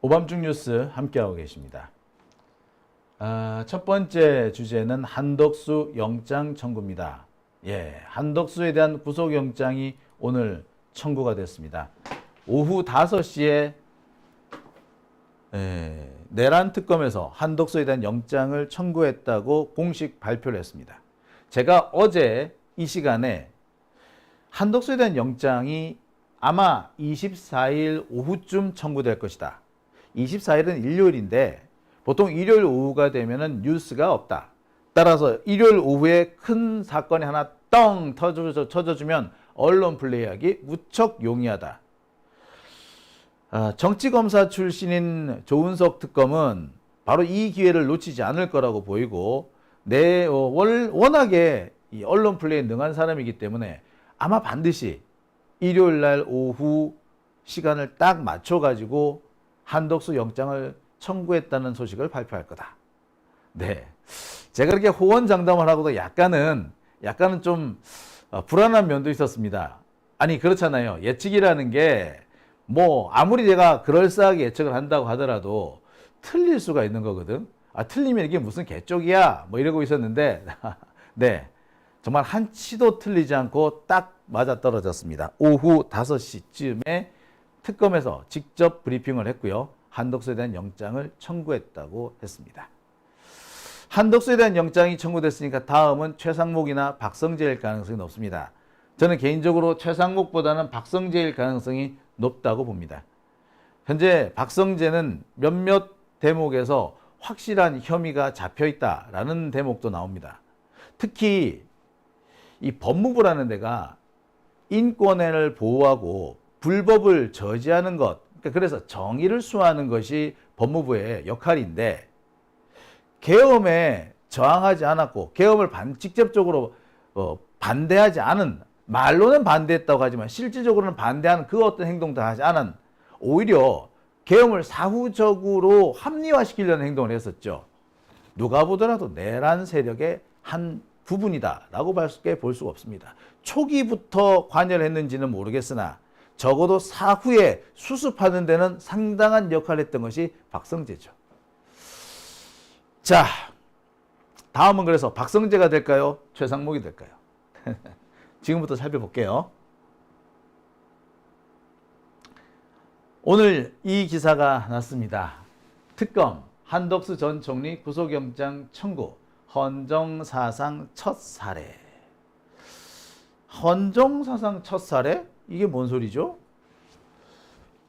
오밤중 뉴스 함께하고 계십니다. 첫 번째 주제는 한덕수 영장 청구입니다. 한덕수에 대한 구속영장이 오늘 청구가 됐습니다. 오후 5시에 내란 특검에서 한덕수에 대한 영장을 청구했다고 공식 발표를 했습니다. 제가 어제 이 시간에 한덕수에 대한 영장이 아마 24일 오후쯤 청구될 것이다. 24일은 일요일인데 보통 일요일 오후가 되면은 뉴스가 없다. 따라서 일요일 오후에 큰 사건이 하나 떵 터져주면 언론 플레이하기 무척 용이하다. 정치검사 출신인 조은석 특검은 바로 이 기회를 놓치지 않을 거라고 보이고 워낙에 이 언론 플레이에 능한 사람이기 때문에 아마 반드시 일요일 날 오후 시간을 딱 맞춰가지고 한덕수 영장을 청구했다는 소식을 발표할 거다. 제가 그렇게 호언장담을 하고도 약간은 좀 불안한 면도 있었습니다. 아니 그렇잖아요. 예측이라는 게 아무리 제가 그럴싸하게 예측을 한다고 하더라도 틀릴 수가 있는 거거든. 틀리면 이게 무슨 개쪽이야 이러고 있었는데 정말 한치도 틀리지 않고 딱 맞아떨어졌습니다. 오후 5시쯤에 특검에서 직접 브리핑을 했고요. 한덕수에 대한 영장을 청구했다고 했습니다. 한덕수에 대한 영장이 청구됐으니까 다음은 최상목이나 박성재일 가능성이 높습니다. 저는 개인적으로 최상목보다는 박성재일 가능성이 높다고 봅니다. 현재 박성재는 몇몇 대목에서 확실한 혐의가 잡혀있다라는 대목도 나옵니다. 특히 이 법무부라는 데가 인권을 보호하고 불법을 저지하는 것, 그래서 정의를 수호하는 것이 법무부의 역할인데 계엄에 저항하지 않았고 계엄을 직접적으로 반대하지 않은, 말로는 반대했다고 하지만 실질적으로는 반대하는 그 어떤 행동도 하지 않은, 오히려 계엄을 사후적으로 합리화시키려는 행동을 했었죠. 누가 보더라도 내란 세력의 한 부분이다라고 밖에 볼 수가 없습니다. 초기부터 관여를 했는지는 모르겠으나 적어도 사후에 수습하는 데는 상당한 역할을 했던 것이 박성재죠. 자, 다음은 그래서 박성재가 될까요? 최상목이 될까요? 지금부터 살펴볼게요. 오늘 이 기사가 났습니다. 특검 한덕수 전 총리 구속영장 청구, 헌정사상 첫 사례. 헌정사상 첫 사례? 이게 뭔 소리죠?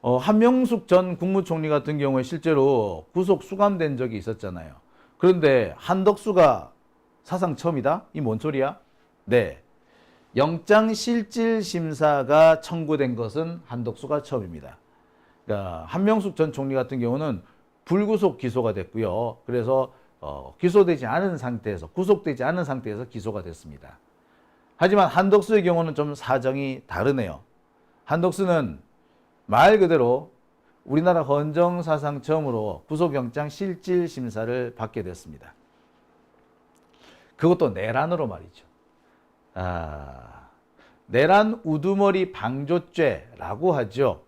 한명숙 전 국무총리 같은 경우에 실제로 구속 수감된 적이 있었잖아요. 그런데 한덕수가 사상 처음이다? 이 뭔 소리야? 영장실질심사가 청구된 것은 한덕수가 처음입니다. 그러니까 한명숙 전 총리 같은 경우는 불구속 기소가 됐고요. 그래서 기소되지 않은 상태에서, 구속되지 않은 상태에서 기소가 됐습니다. 하지만 한덕수의 경우는 좀 사정이 다르네요. 한덕수는 말 그대로 우리나라 헌정사상 처음으로 구속영장 실질심사를 받게 됐습니다. 그것도 내란으로 말이죠. 내란 우두머리 방조죄라고 하죠.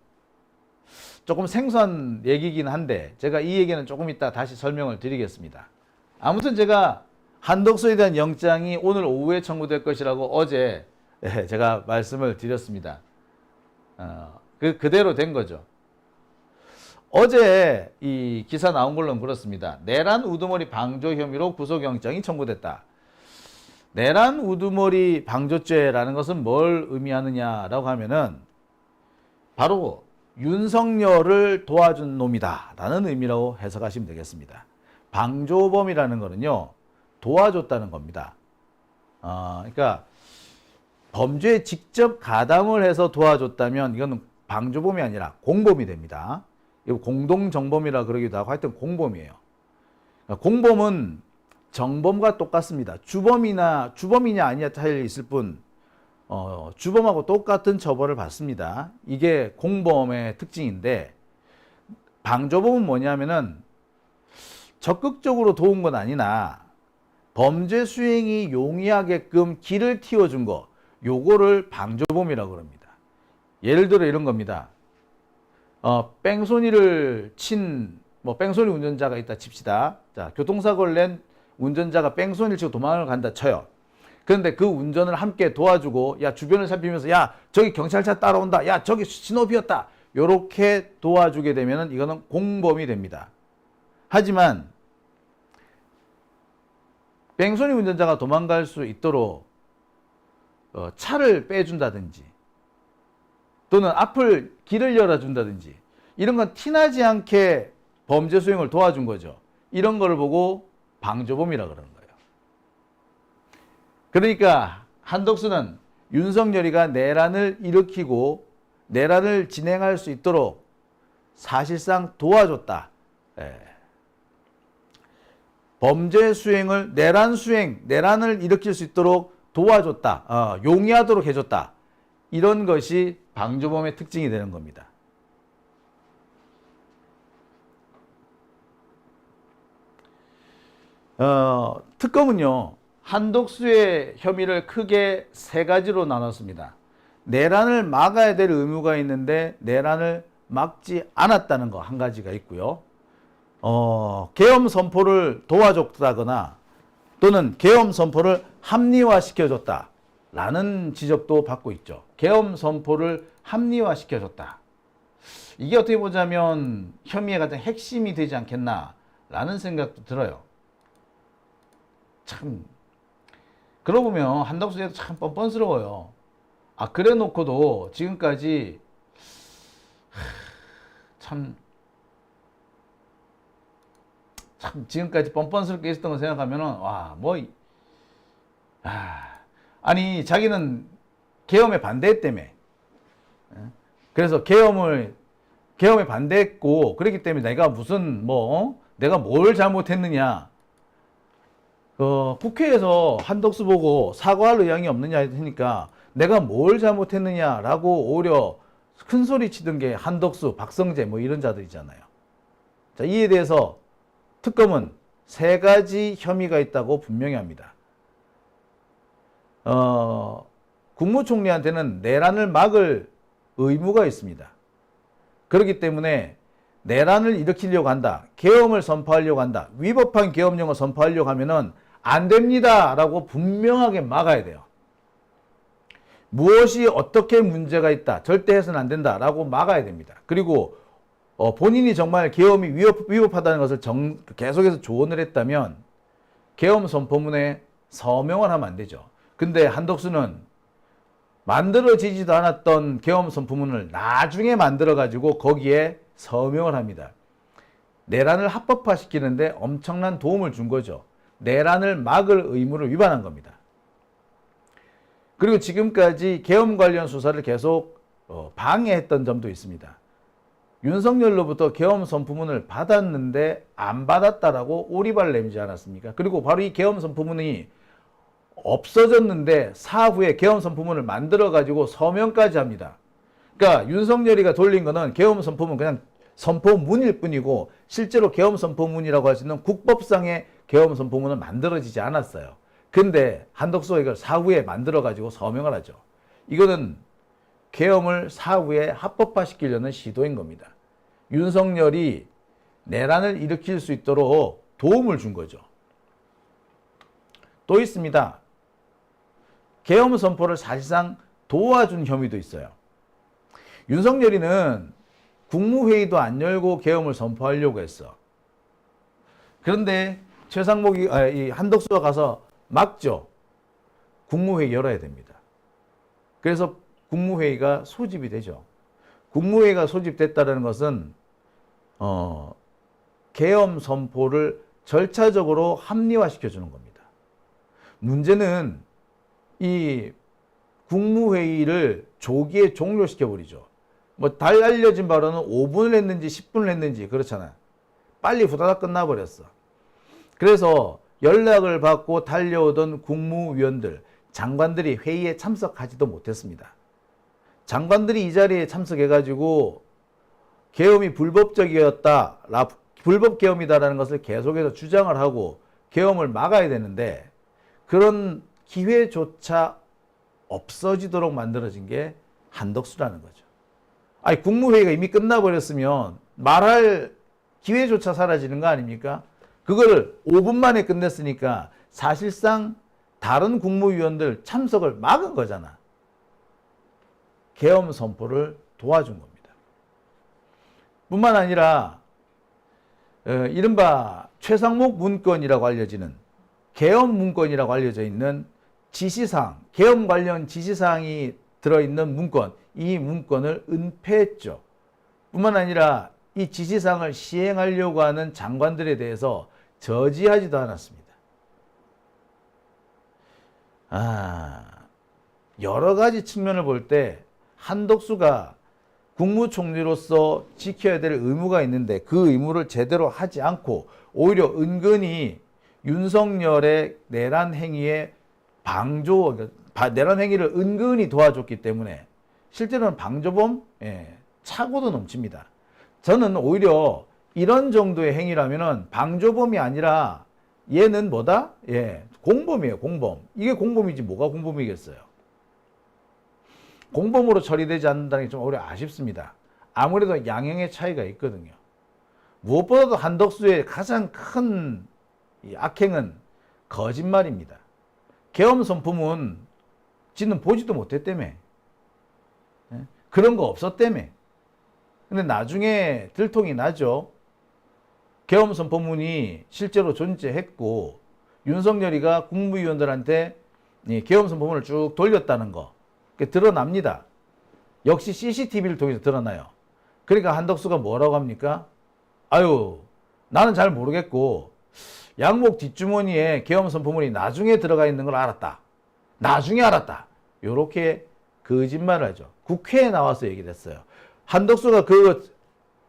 조금 생소한 얘기긴 한데 제가 이 얘기는 조금 이따 다시 설명을 드리겠습니다. 아무튼 제가 한덕수에 대한 영장이 오늘 오후에 청구될 것이라고 어제 제가 말씀을 드렸습니다. 그대로 된 거죠. 어제 이 기사 나온 걸로는 그렇습니다. 내란 우두머리 방조 혐의로 구속영장이 청구됐다. 내란 우두머리 방조죄라는 것은 뭘 의미하느냐라고 하면은 바로 윤석열을 도와준 놈이다 라는 의미라고 해석하시면 되겠습니다. 방조범이라는 거는요, 도와줬다는 겁니다. 그러니까 범죄에 직접 가담을 해서 도와줬다면 이거는 방조범이 아니라 공범이 됩니다. 이거 공동정범이라 그러기도 하고 하여튼 공범이에요. 그러니까 공범은 정범과 똑같습니다. 주범이냐 아니냐 차이가 있을 뿐 주범하고 똑같은 처벌을 받습니다. 이게 공범의 특징인데, 방조범은 뭐냐면은 적극적으로 도운 건 아니나 범죄 수행이 용이하게끔 길을 틔워준 거, 요거를 방조범이라고 합니다. 예를 들어 이런 겁니다. 뺑소니를 친, 뭐, 뺑소니 운전자가 있다 칩시다. 자, 교통사고를 낸 운전자가 뺑소니를 치고 도망을 간다 쳐요. 그런데 그 운전을 함께 도와주고, 야, 주변을 살피면서, 야, 저기 경찰차 따라온다. 야, 저기 신호 비었다. 요렇게 도와주게 되면은 이거는 공범이 됩니다. 하지만, 뺑소니 운전자가 도망갈 수 있도록 차를 빼준다든지, 또는 앞을 길을 열어준다든지, 이런 건 티나지 않게 범죄 수행을 도와준 거죠. 이런 거를 보고 방조범이라 그러는 거예요. 그러니까 한덕수는 윤석열이가 내란을 일으키고 내란을 진행할 수 있도록 사실상 도와줬다. 예. 범죄 수행을, 내란을 일으킬 수 있도록 도와줬다. 용이하도록 해줬다. 이런 것이 방조범의 특징이 되는 겁니다. 특검은요, 한덕수의 혐의를 크게 세 가지로 나눴습니다. 내란을 막아야 될 의무가 있는데 내란을 막지 않았다는 거 한 가지가 있고요. 계엄 선포를 도와줬다거나 또는 계엄 선포를 합리화시켜줬다 라는 지적도 받고 있죠. 계엄 선포를 합리화시켜줬다. 이게 어떻게 보자면 혐의의 가장 핵심이 되지 않겠나 라는 생각도 들어요. 참, 그러고 보면 한덕수에도 참 뻔뻔스러워요. 그래 놓고도 지금까지 참 지금까지 뻔뻔스럽게 있었던 거 생각하면은 아니 자기는 계엄에 반대했다며. 그래서 계엄에 반대했고 그렇기 때문에 내가 무슨 내가 뭘 잘못했느냐. 국회에서 한덕수 보고 사과할 의향이 없느냐 하니까 내가 뭘 잘못했느냐라고 오히려 큰 소리 치던 게 한덕수, 박성재 이런 자들이잖아요. 자, 이에 대해서 특검은 세 가지 혐의가 있다고 분명히 합니다. 국무총리한테는 내란을 막을 의무가 있습니다. 그렇기 때문에 내란을 일으키려고 한다, 계엄을 선포하려고 한다, 위법한 계엄령을 선포하려고 하면은 안 됩니다 라고 분명하게 막아야 돼요. 무엇이 어떻게 문제가 있다, 절대 해서는 안 된다 라고 막아야 됩니다. 그리고 본인이 정말 계엄이 위법하다는 것을 계속해서 조언을 했다면 계엄 선포문에 서명을 하면 안 되죠. 근데 한덕수는 만들어지지도 않았던 계엄 선포문을 나중에 만들어가지고 거기에 서명을 합니다. 내란을 합법화시키는데 엄청난 도움을 준 거죠. 내란을 막을 의무를 위반한 겁니다. 그리고 지금까지 계엄 관련 수사를 계속 방해했던 점도 있습니다. 윤석열로부터 계엄 선포문을 받았는데 안 받았다라고 오리발을 내미지 않았습니까? 그리고 바로 이 계엄 선포문이 없어졌는데 사후에 계엄 선포문을 만들어가지고 서명까지 합니다. 그러니까 윤석열이가 돌린 거는 계엄 선포문 그냥 선포문일 뿐이고 실제로 계엄 선포문이라고 할 수 있는 국법상의 계엄 선포문은 만들어지지 않았어요. 근데 한덕수가 이걸 사후에 만들어가지고 서명을 하죠. 이거는 계엄을 사후에 합법화시키려는 시도인 겁니다. 윤석열이 내란을 일으킬 수 있도록 도움을 준 거죠. 또 있습니다. 계엄 선포를 사실상 도와준 혐의도 있어요. 윤석열이는 국무회의도 안 열고 계엄을 선포하려고 했어. 그런데 이 한덕수가 가서 막죠. 국무회의 열어야 됩니다. 그래서 국무회의가 소집이 되죠. 국무회의가 소집됐다는 것은 계엄 선포를 절차적으로 합리화시켜주는 겁니다. 문제는 이 국무회의를 조기에 종료시켜버리죠. 달 알려진 바로는 5분을 했는지 10분을 했는지 그렇잖아요. 빨리 후다닥 끝나버렸어. 그래서 연락을 받고 달려오던 국무위원들, 장관들이 회의에 참석하지도 못했습니다. 장관들이 이 자리에 참석해가지고 계엄이 불법적이었다, 불법 계엄이다라는 것을 계속해서 주장을 하고 계엄을 막아야 되는데 그런 기회조차 없어지도록 만들어진 게 한덕수라는 거죠. 아니, 국무회의가 이미 끝나버렸으면 말할 기회조차 사라지는 거 아닙니까? 그거를 5분 만에 끝냈으니까 사실상 다른 국무위원들 참석을 막은 거잖아. 계엄 선포를 도와준 겁니다. 뿐만 아니라 이른바 최상목 문건이라고 알려지는 계엄 문건이라고 알려져 있는 지시사항, 계엄 관련 지시사항이 들어있는 문건, 이 문건을 은폐했죠. 뿐만 아니라 이 지시사항을 시행하려고 하는 장관들에 대해서 저지하지도 않았습니다. 여러 가지 측면을 볼 때 한덕수가 국무총리로서 지켜야 될 의무가 있는데 그 의무를 제대로 하지 않고 오히려 은근히 윤석열의 내란 행위에 내란 행위를 은근히 도와줬기 때문에 실제로는 방조범 차고도 넘칩니다. 저는 오히려 이런 정도의 행위라면은 방조범이 아니라 얘는 뭐다? 공범이에요, 공범. 이게 공범이지 뭐가 공범이겠어요. 공범으로 처리되지 않는다는 게 좀 오히려 아쉽습니다. 아무래도 양형의 차이가 있거든요. 무엇보다도 한덕수의 가장 큰 악행은 거짓말입니다. 계엄 선포문 지는 보지도 못했다며. 그런 거 없었다며. 근데 나중에 들통이 나죠. 계엄 선포문이 실제로 존재했고 윤석열이가 국무위원들한테 계엄 선포문을 쭉 돌렸다는 거 드러납니다. 역시 CCTV를 통해서 드러나요. 그러니까 한덕수가 뭐라고 합니까? 아유, 나는 잘 모르겠고 양복 뒷주머니에 계엄 선포문이 나중에 들어가 있는 걸 알았다. 나중에 알았다. 요렇게 거짓말을 하죠. 국회에 나와서 얘기를 했어요. 한덕수가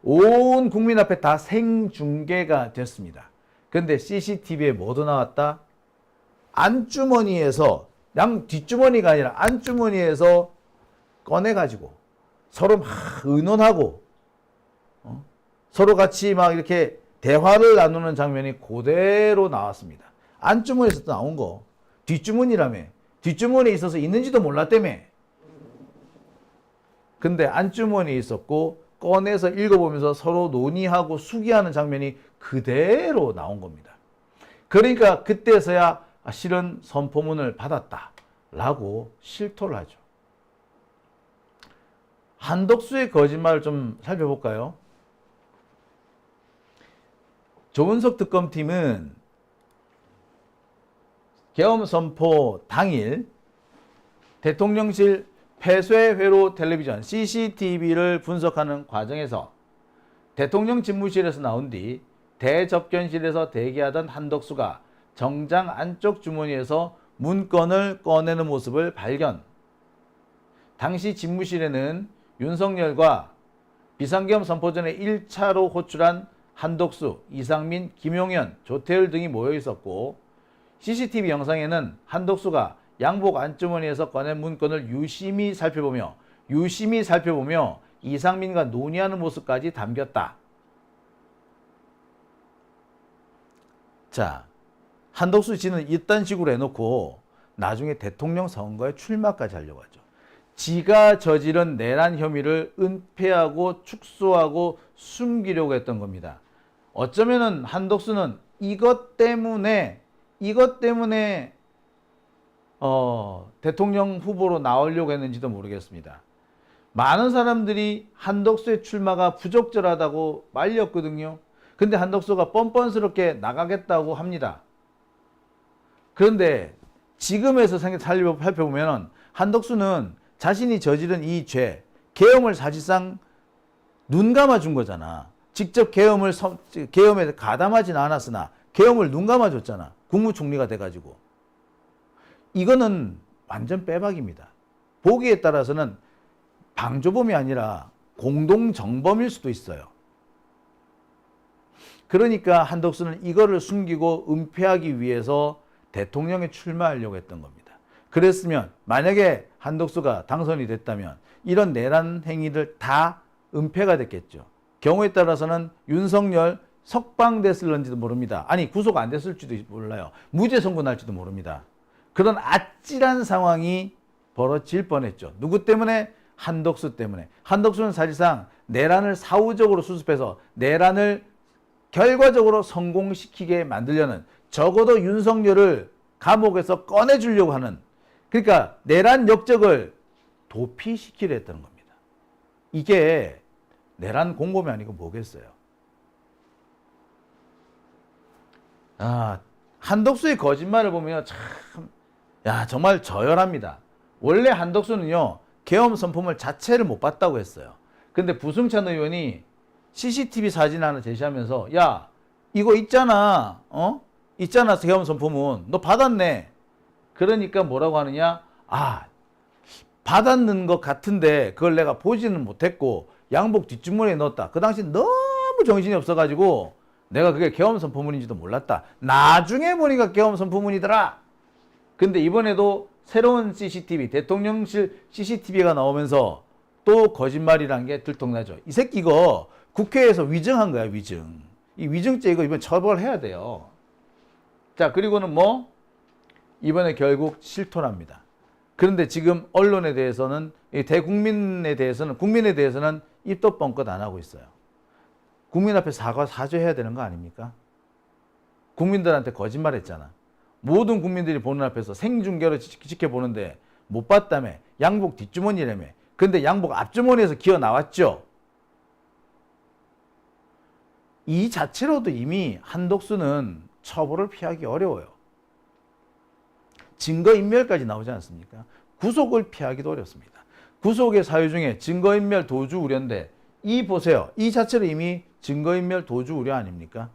온 국민 앞에 다 생중계가 됐습니다. 근데 CCTV에 뭐도 나왔다? 안주머니에서, 뒷주머니가 아니라 안주머니에서 꺼내가지고 서로 막 의논하고 서로 같이 막 이렇게 대화를 나누는 장면이 그대로 나왔습니다. 안주머니에서 나온 거. 뒷주머니라며. 뒷주머니에 있어서 있는지도 몰랐다며. 근데 안주머니에 있었고 꺼내서 읽어보면서 서로 논의하고 수기하는 장면이 그대로 나온 겁니다. 그러니까 그때서야 실은 선포문을 받았다라고 실토를 하죠. 한덕수의 거짓말을 좀 살펴볼까요? 조은석 특검팀은 계엄 선포 당일 대통령실 폐쇄회로 텔레비전 CCTV를 분석하는 과정에서 대통령 집무실에서 나온 뒤 대접견실에서 대기하던 한덕수가 정장 안쪽 주머니에서 문건을 꺼내는 모습을 발견. 당시 집무실에는 윤석열과 비상계엄 선포 전에 1차로 호출한 한덕수, 이상민, 김용현, 조태열 등이 모여 있었고 CCTV 영상에는 한덕수가 양복 안주머니에서 꺼낸 문건을 유심히 살펴보며 이상민과 논의하는 모습까지 담겼다. 자, 한덕수 씨는 이딴 식으로 해놓고 나중에 대통령 선거에 출마까지 하려고 하죠. 지가 저지른 내란 혐의를 은폐하고 축소하고 숨기려고 했던 겁니다. 어쩌면은 한덕수는 이것 때문에 대통령 후보로 나오려고 했는지도 모르겠습니다. 많은 사람들이 한덕수의 출마가 부적절하다고 말렸거든요. 근데 한덕수가 뻔뻔스럽게 나가겠다고 합니다. 그런데 지금에서 살펴보면 한덕수는 자신이 저지른 이 죄, 계엄을 사실상 눈 감아준 거잖아. 직접 계엄에 가담하진 않았으나 계엄을 눈 감아줬잖아. 국무총리가 돼가지고. 이거는 완전 빼박입니다. 보기에 따라서는 방조범이 아니라 공동정범일 수도 있어요. 그러니까 한덕수는 이거를 숨기고 은폐하기 위해서 대통령에 출마하려고 했던 겁니다. 그랬으면 만약에 한덕수가 당선이 됐다면 이런 내란 행위들 다 은폐가 됐겠죠. 경우에 따라서는 윤석열 석방됐을런지도 모릅니다. 아니 구속 안 됐을지도 몰라요. 무죄 선고 날지도 모릅니다. 그런 아찔한 상황이 벌어질 뻔했죠. 누구 때문에? 한덕수 때문에. 한덕수는 사실상 내란을 사후적으로 수습해서 내란을 결과적으로 성공시키게 만들려는, 적어도 윤석열을 감옥에서 꺼내주려고 하는, 그러니까 내란 역적을 도피시키려 했다는 겁니다. 이게 내란 공범이 아니고 뭐겠어요. 한덕수의 거짓말을 보면 참, 정말 저열합니다. 원래 한덕수는요, 계엄 선포물 자체를 못 봤다고 했어요. 근데 부승찬 의원이 CCTV 사진 하나 제시하면서, 야, 이거 있잖아, 있잖아, 계엄 선포문. 너 받았네. 그러니까 뭐라고 하느냐? 받았는 것 같은데 그걸 내가 보지는 못했고 양복 뒷주머니에 넣었다. 그 당시 너무 정신이 없어가지고 내가 그게 계엄 선포문인지도 몰랐다. 나중에 보니까 계엄 선포문이더라. 근데 이번에도 새로운 CCTV, 대통령실 CCTV가 나오면서 또 거짓말이란 게 들통나죠. 이 새끼 이거 국회에서 위증한 거야, 위증. 이 위증죄 이거 이번 처벌해야 돼요. 자, 그리고는 뭐 이번에 결국 실토납니다. 그런데 지금 언론에 대해서는, 대국민에 대해서는 입도 뻥끗 안 하고 있어요. 국민 앞에 사죄해야 되는 거 아닙니까? 국민들한테 거짓말했잖아. 모든 국민들이 보는 앞에서 생중계로 지켜보는데 못 봤다며. 양복 뒷주머니라며. 근데 양복 앞주머니에서 기어 나왔죠. 이 자체로도 이미 한덕수는 처벌을 피하기 어려워요. 증거인멸까지 나오지 않습니까? 구속을 피하기도 어렵습니다. 구속의 사유 중에 증거인멸 도주 우려인데, 이 보세요. 이 자체로 이미 증거인멸 도주 우려 아닙니까?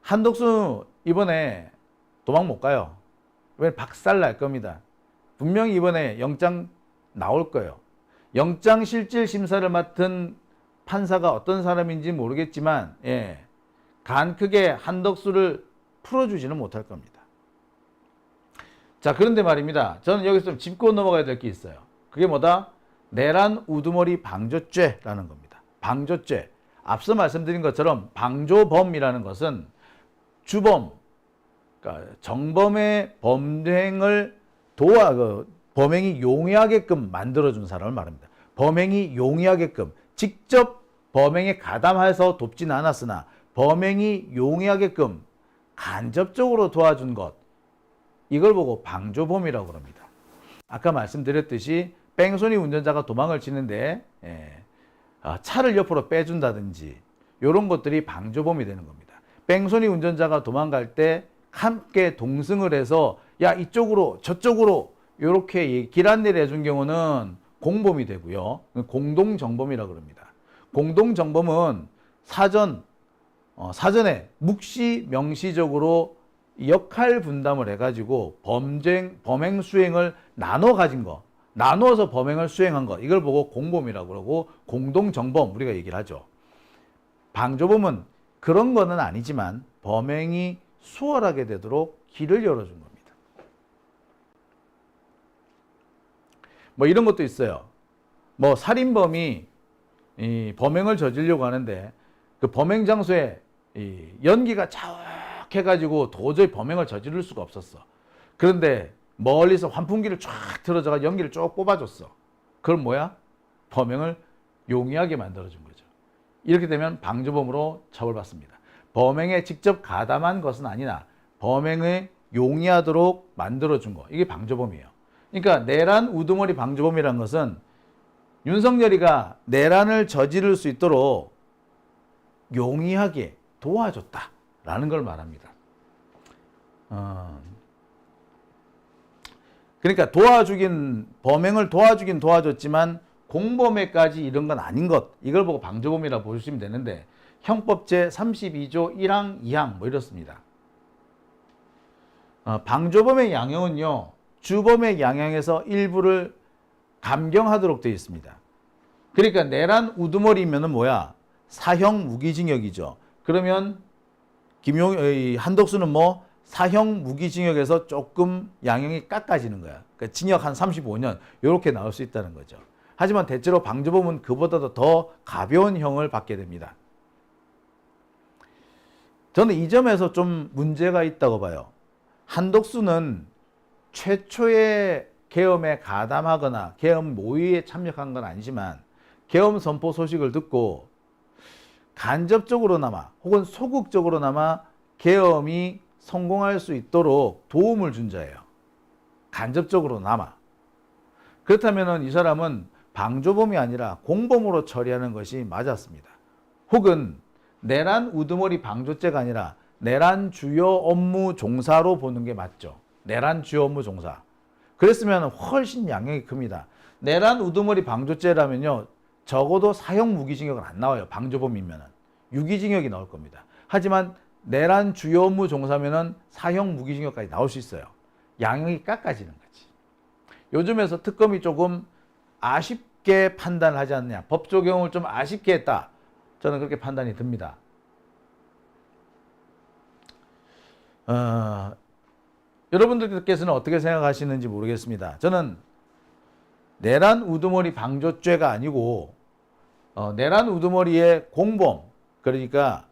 한덕수 이번에 도망 못 가요. 왜? 박살 날 겁니다. 분명히 이번에 영장 나올 거예요. 영장실질심사를 맡은 판사가 어떤 사람인지 모르겠지만, 간 크게 한덕수를 풀어주지는 못할 겁니다. 자, 그런데 말입니다. 저는 여기서 좀 짚고 넘어가야 될 게 있어요. 그게 뭐다? 내란 우두머리 방조죄라는 겁니다. 방조죄. 앞서 말씀드린 것처럼 방조범이라는 것은 주범, 그러니까 정범의 범행을 범행이 용이하게끔 만들어준 사람을 말합니다. 범행이 용이하게끔, 직접 범행에 가담해서 돕지는 않았으나 범행이 용이하게끔 간접적으로 도와준 것, 이걸 보고 방조범이라고 합니다. 아까 말씀드렸듯이 뺑소니 운전자가 도망을 치는데 차를 옆으로 빼준다든지 이런 것들이 방조범이 되는 겁니다. 뺑소니 운전자가 도망갈 때 함께 동승을 해서 야, 이쪽으로 저쪽으로 이렇게 길 안내를 해준 경우는 공범이 되고요. 공동정범이라고 합니다. 공동정범은 사전에 묵시 명시적으로 역할 분담을 해가지고 범행 수행을 나눠 가진 거, 나누어서 범행을 수행한 거, 이걸 보고 공범이라고 그러고, 공동정범 우리가 얘기를 하죠. 방조범은 그런 거는 아니지만 범행이 수월하게 되도록 길을 열어준 겁니다. 뭐 이런 것도 있어요. 뭐 살인범이 이 범행을 저지르려고 하는데 그 범행 장소에 이 연기가 자욱해가지고 도저히 범행을 저지를 수가 없었어. 그런데 멀리서 환풍기를 쫙 틀어져가 연기를 쭉 뽑아줬어. 그럼 뭐야? 범행을 용이하게 만들어준 거죠. 이렇게 되면 방조범으로 처벌받습니다. 범행에 직접 가담한 것은 아니나 범행을 용이하도록 만들어준 거, 이게 방조범이에요. 그러니까 내란 우두머리 방조범이라는 것은 윤석열이가 내란을 저지를 수 있도록 용이하게 도와줬다라는 걸 말합니다. 그러니까 범행을 도와주긴 도와줬지만 공범에까지 이런 건 아닌 것, 이걸 보고 방조범이라고 보시면 되는데, 형법 제 32조 1항 2항 뭐 이렇습니다. 방조범의 양형은요, 주범의 양형에서 일부를 감경하도록 되어 있습니다. 그러니까 내란 우두머리면은 뭐야? 사형 무기징역이죠. 그러면 한덕수는 뭐 사형 무기징역에서 조금 양형이 깎아지는 거야. 그러니까 징역 한 35년 이렇게 나올 수 있다는 거죠. 하지만 대체로 방조범은 그보다도 더 가벼운 형을 받게 됩니다. 저는 이 점에서 좀 문제가 있다고 봐요. 한덕수는 최초의 계엄에 가담하거나 계엄 모의에 참여한 건 아니지만 계엄 선포 소식을 듣고 간접적으로나마 혹은 소극적으로나마 계엄이 성공할 수 있도록 도움을 준 자예요. 간접적으로나마. 그렇다면 이 사람은 방조범이 아니라 공범으로 처리하는 것이 맞았습니다. 혹은 내란 우두머리 방조죄가 아니라 내란 주요 업무 종사로 보는 게 맞죠. 내란 주요 업무 종사. 그랬으면 훨씬 양형이 큽니다. 내란 우두머리 방조죄라면요, 적어도 사형 무기징역은 안 나와요. 방조범이면은 유기징역이 나올 겁니다. 하지만 내란 주요 업무 종사면은 사형 무기징역까지 나올 수 있어요. 양형이 깎아지는 거지. 요즘에서 특검이 조금 아쉽게 판단을 하지 않느냐, 법 적용을 좀 아쉽게 했다, 저는 그렇게 판단이 듭니다. 여러분들께서는 어떻게 생각하시는지 모르겠습니다. 저는 내란 우두머리 방조죄가 아니고 내란 우두머리의 공범, 그러니까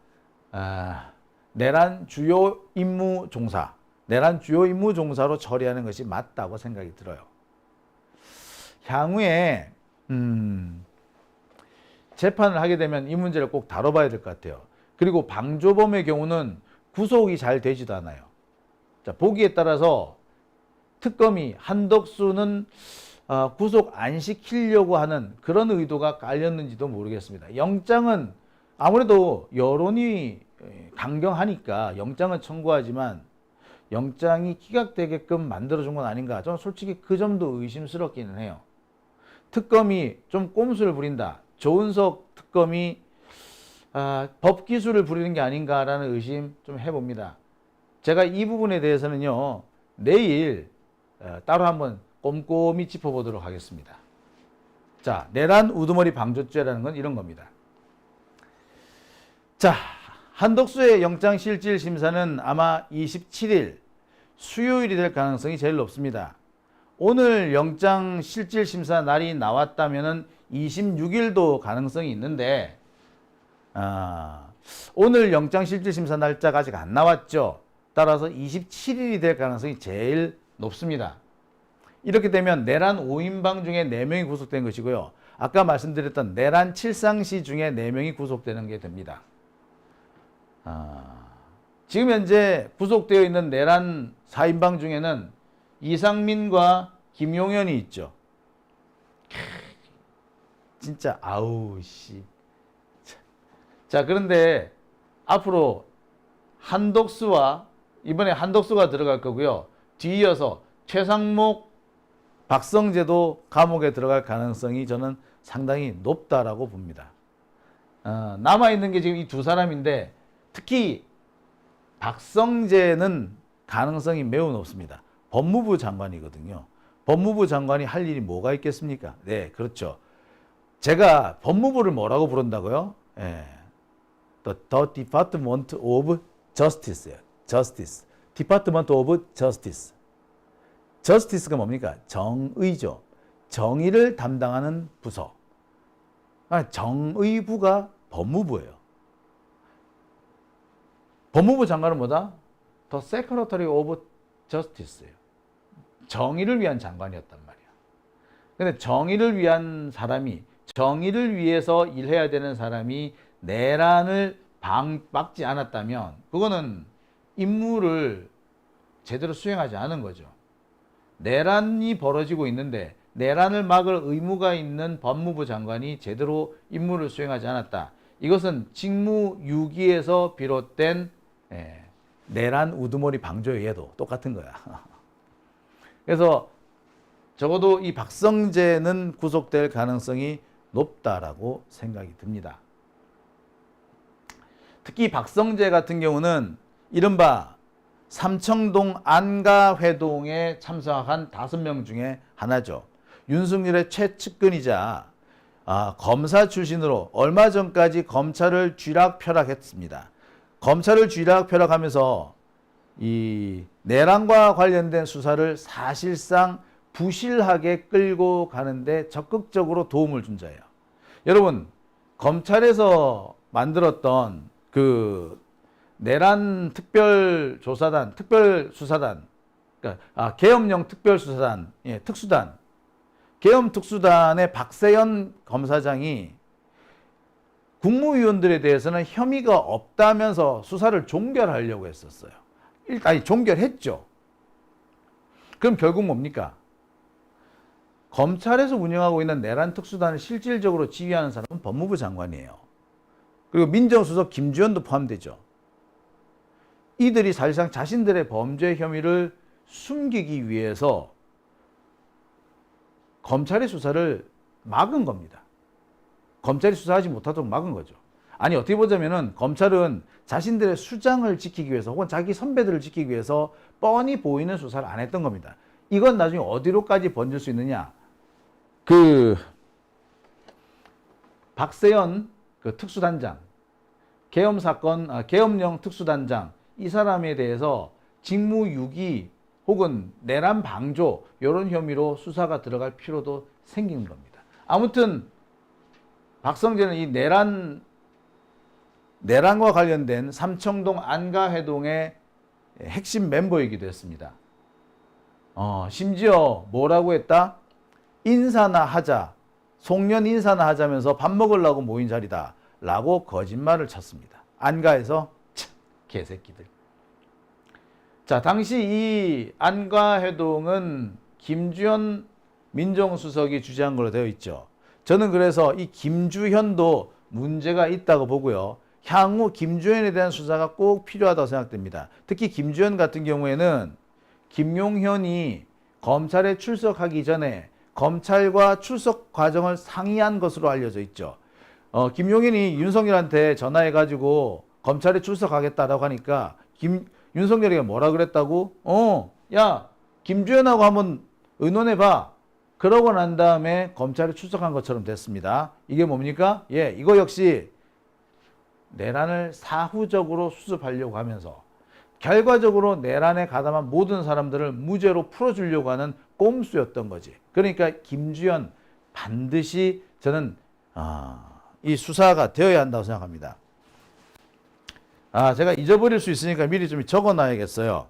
내란 주요 임무 종사, 내란 주요 임무 종사로 처리하는 것이 맞다고 생각이 들어요. 향후에 재판을 하게 되면 이 문제를 꼭 다뤄봐야 될 것 같아요. 그리고 방조범의 경우는 구속이 잘 되지도 않아요. 자, 보기에 따라서 특검이 한덕수는 구속 안 시키려고 하는 그런 의도가 깔렸는지도 모르겠습니다. 영장은 아무래도 여론이 강경하니까 영장은 청구하지만 영장이 기각되게끔 만들어준 건 아닌가, 저는 솔직히 그 점도 의심스럽기는 해요. 특검이 좀 꼼수를 부린다, 조은석 특검이 법기술을 부리는 게 아닌가라는 의심 좀 해봅니다. 제가 이 부분에 대해서는요, 내일 따로 한번 꼼꼼히 짚어보도록 하겠습니다. 자, 내란 우두머리 방조죄라는 건 이런 겁니다. 자, 한덕수의 영장실질심사는 아마 27일 수요일이 될 가능성이 제일 높습니다. 오늘 영장실질심사 날이 나왔다면 26일도 가능성이 있는데 오늘 영장실질심사 날짜가 아직 안 나왔죠. 따라서 27일이 될 가능성이 제일 높습니다. 이렇게 되면 내란 5인방 중에 4명이 구속된 것이고요. 아까 말씀드렸던 내란 7상시 중에 4명이 구속되는 게 됩니다. 지금 현재 구속되어 있는 내란 4인방 중에는 이상민과 김용현이 있죠. 진짜 아우씨. 자, 그런데 앞으로 한덕수와 이번에 한덕수가 들어갈 거고요. 뒤이어서 최상목, 박성재도 감옥에 들어갈 가능성이 저는 상당히 높다라고 봅니다. 남아있는 게 지금 이 두 사람인데 특히 박성재는 가능성이 매우 높습니다. 법무부 장관이거든요. 법무부 장관이 할 일이 뭐가 있겠습니까? 네, 그렇죠. 제가 법무부를 뭐라고 부른다고요? 예. The Department of Justice예요. Justice. Department of Justice. Justice가 뭡니까? 정의죠. 정의를 담당하는 부서. 정의부가 법무부예요. 법무부 장관은 뭐다? The Secretary of Justice예요. 정의를 위한 장관이었단 말이야. 근데 정의를 위한 사람이, 정의를 위해서 일해야 되는 사람이 내란을 막지 않았다면 그거는 임무를 제대로 수행하지 않은 거죠. 내란이 벌어지고 있는데 내란을 막을 의무가 있는 법무부 장관이 제대로 임무를 수행하지 않았다. 이것은 직무유기에서 비롯된 내란 우두머리 방조에도 똑같은 거야. 그래서 적어도 이 박성재는 구속될 가능성이 높다라고 생각이 듭니다. 특히 박성재 같은 경우는 이른바 삼청동 안가회동에 참석한 5명 중에 하나죠. 윤석열의 최측근이자 검사 출신으로 얼마 전까지 검찰을 쥐락펴락했습니다. 검찰을 쥐락펴락하면서 이 내란과 관련된 수사를 사실상 부실하게 끌고 가는데 적극적으로 도움을 준 자예요. 여러분, 검찰에서 만들었던 그 내란 특별조사단, 특별수사단, 그러니까 계엄령 특별수사단, 예, 특수단, 계엄 특수단의 박세현 검사장이 국무위원들에 대해서는 혐의가 없다면서 수사를 종결하려고 했었어요. 일단 종결했죠. 그럼 결국 뭡니까? 검찰에서 운영하고 있는 내란 특수단을 실질적으로 지휘하는 사람은 법무부 장관이에요. 그리고 민정수석 김주현도 포함되죠. 이들이 사실상 자신들의 범죄 혐의를 숨기기 위해서 검찰의 수사를 막은 겁니다. 검찰이 수사하지 못하도록 막은 거죠. 아니, 어떻게 보자면은 검찰은 자신들의 수장을 지키기 위해서 혹은 자기 선배들을 지키기 위해서 뻔히 보이는 수사를 안 했던 겁니다. 이건 나중에 어디로까지 번질 수 있느냐? 박세현 특수단장, 계엄령 특수단장, 이 사람에 대해서 직무유기 혹은 내란 방조 이런 혐의로 수사가 들어갈 필요도 생긴 겁니다. 아무튼 박성재는 이 내란과 관련된 삼청동 안가회동의 핵심 멤버이기도 했습니다. 심지어 뭐라고 했다? 인사나 하자, 송년 인사나 하자면서 밥 먹으려고 모인 자리다 라고 거짓말을 쳤습니다. 안가에서 개새끼들. 자, 당시 이 안가회동은 김주현 민정수석이 주재한 걸로 되어 있죠. 저는 그래서 이 김주현도 문제가 있다고 보고요. 향후 김주현에 대한 수사가 꼭 필요하다고 생각됩니다. 특히 김주현 같은 경우에는 김용현이 검찰에 출석하기 전에 검찰과 출석 과정을 상의한 것으로 알려져 있죠. 김용현이 윤석열한테 전화해가지고 검찰에 출석하겠다라고 하니까 윤석열이가 뭐라 그랬다고? 야, 김주현하고 한번 의논해봐. 그러고 난 다음에 검찰에 출석한 것처럼 됐습니다. 이게 뭡니까? 예, 이거 역시 내란을 사후적으로 수습하려고 하면서 결과적으로 내란에 가담한 모든 사람들을 무죄로 풀어주려고 하는 꼼수였던 거지. 그러니까 김주현 반드시 저는 이 수사가 되어야 한다고 생각합니다. 제가 잊어버릴 수 있으니까 미리 좀 적어놔야겠어요.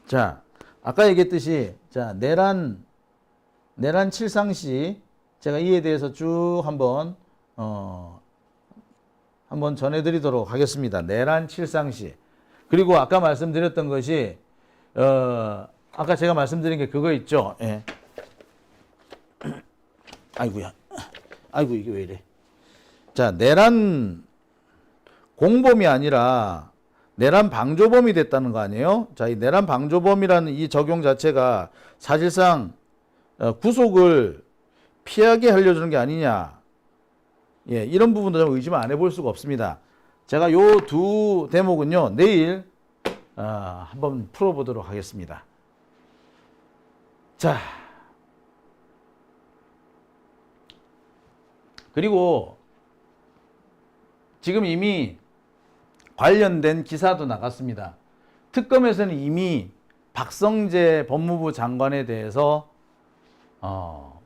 자, 아까 얘기했듯이 자 내란 칠상시 제가 이에 대해서 쭉 한번 전해드리도록 하겠습니다. 내란 칠상시. 그리고 아까 말씀드렸던 것이 아까 제가 말씀드린 게 그거 있죠. 예. 아이고야. 아이고 이게 왜 이래. 자, 내란 공범이 아니라 내란 방조범이 됐다는 거 아니에요? 자, 이 내란 방조범이라는 이 적용 자체가 사실상 구속을 피하게 하려주는 게 아니냐. 예, 이런 부분도 좀 의심을 안 해볼 수가 없습니다. 제가 요 두 대목은요, 내일 한번 풀어보도록 하겠습니다. 자, 그리고 지금 이미 관련된 기사도 나갔습니다. 특검에서는 이미 박성재 법무부 장관에 대해서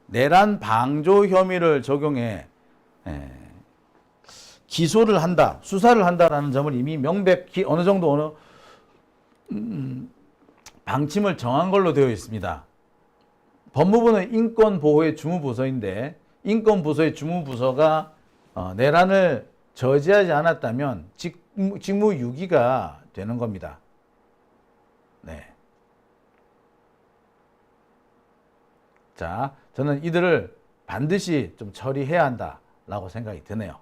내란 방조 혐의를 적용해 기소를 한다, 수사를 한다라는 점을 이미 명백히 어느 정도 방침을 정한 걸로 되어 있습니다. 법무부는 인권보호의 주무부서인데 인권부서의 주무부서가 내란을 저지하지 않았다면 직무유기가 되는 겁니다. 네. 자, 저는 이들을 반드시 좀 처리해야 한다라고 생각이 드네요.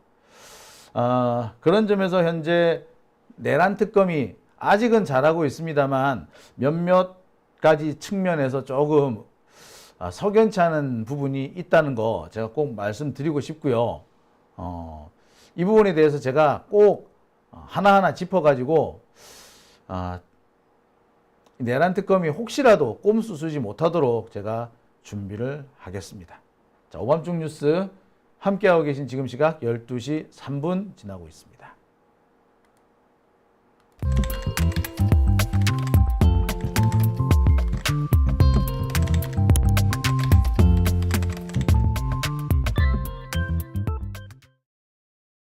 그런 점에서 현재 내란 특검이 아직은 잘하고 있습니다만 몇몇 가지 측면에서 조금 석연치 않은 부분이 있다는 거 제가 꼭 말씀드리고 싶고요. 이 부분에 대해서 제가 꼭 하나하나 짚어가지고 내란 특검이 혹시라도 꼼수 쓰지 못하도록 제가 준비를 하겠습니다. 자, 오밤중 뉴스 함께하고 계신 지금 시각 12시 3분 지나고 있습니다.